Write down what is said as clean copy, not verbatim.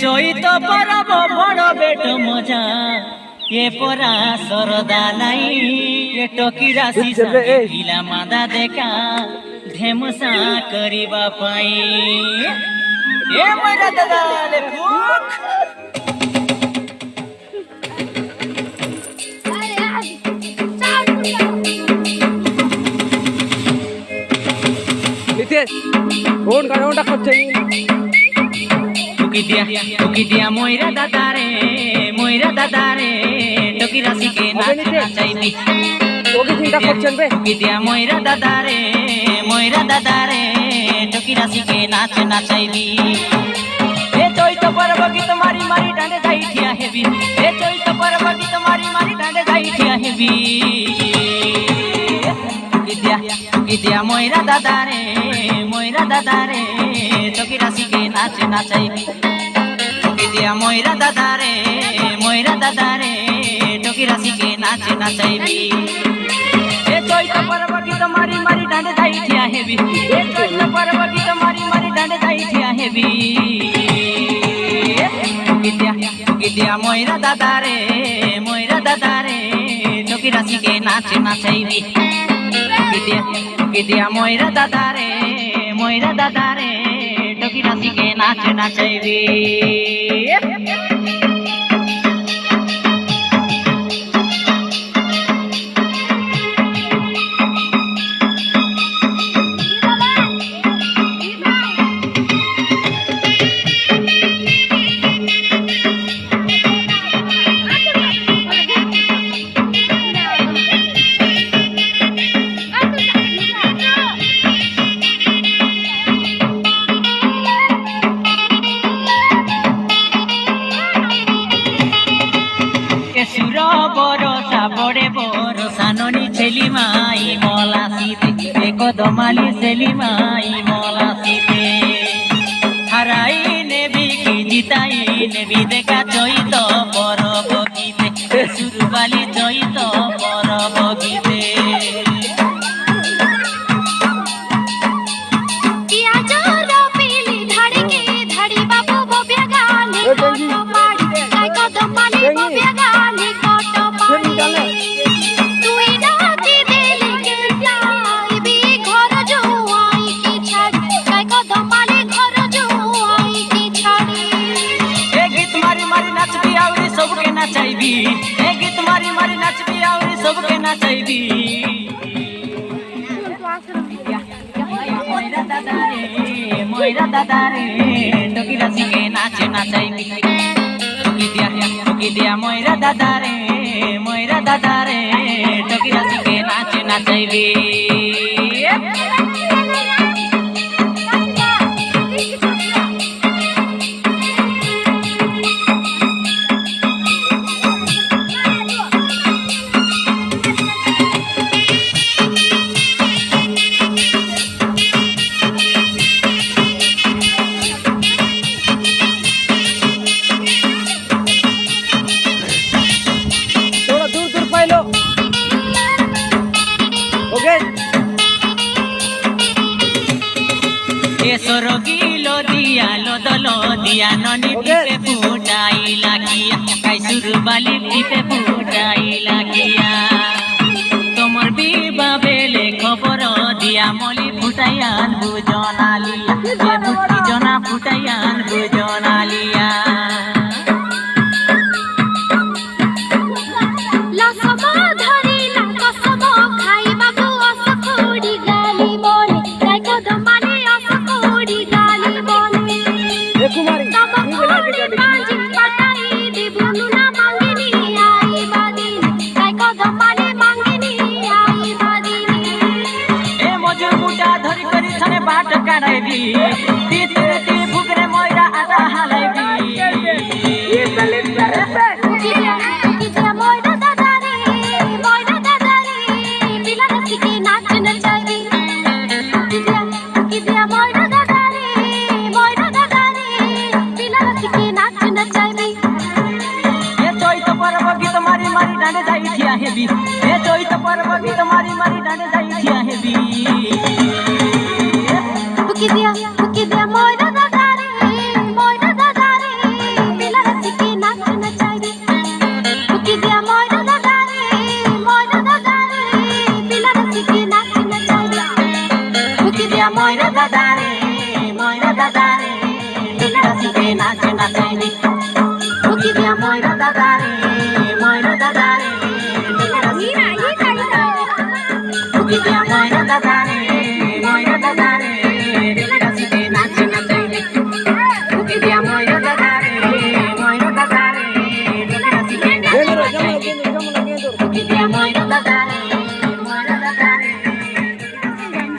চৈত পরব বড় বেট মজা এ পরা সরদা নাই এ টকিরা সিসা গিলা মাদা দেখা ধেমসা করিবা পাই এ মরা দাদা লে ফুক ফোন কারণটা করছে টুকি দিয়া ময়রা দাদারে টকি রাশিকে নাচাইবি ওকে চিন্তা করছেন বে টুকি দিয়া ময়রা দাদারে টকি রাশিকে নাচাইবি এ চৈত পরব গীত মারি মারি ডাঁডে যাই ঠিয়া হেবি এ চৈত পরব গীত মারি মারি ডাঁডে যাই ঠিয়া হেবি টুকি দিয়া ময়রা দাদারে টকি রাশিকে নাচাইবি টুকি দিয়া ময়রা দাদারে টকি রাশিকে নাচাইবি এ চৈত পরব গীত মারি মারি ডাঁডে যাই ঠিয়া হেবি এ চৈত পরব গীত মারি মারি ডাঁডে যাই ঠিয়া হেবি টুকি দিয়া ময়রা দাদারে টকি রাশিকে নাচাইবি টুকি দিয়া ময়রা দাদারে টকি রাশিকে নাচাইবি বরসা বড়ে বরসা ননি ছেলি মাই মলাসিতে কদমালি ছেলি মাই মলাসিতে হারাই নেবি কি জিতাই নেবি দেখা চৈত পরব গীতে সুরবালি চৈত পরব গীতে नाचाइबी ए गीत मारी मारी नाचबी और सबके नाचाइबी मोयरा दादारे टकी राशिके नाचाइबी टकी दिया मोयरा दादारे टकी राशिके नाचाइबी सरगिलो दिया ननी टिपे फुटाई लागिया काइसुर बाली टिपे फुटाई लागिया तोमर बीबा बेले खबर दिया मली फुटाइयान बुजनालिया ये फुटी जना फुटाइयान बुजनालिया बाट काढाइबी तीते फुकरे मोइरा आटा हालाइबी ये चले किया मोइरा दादारे बिला रसिके नाच नचाइबी किया मोइरा दादारे बिला रसिके नाच नचाइबी ये चैत पर्व गीत मारी मारी डाँडे जाई ठिया हेबी ये चैत पर्व गीत मारी मारी डाँडे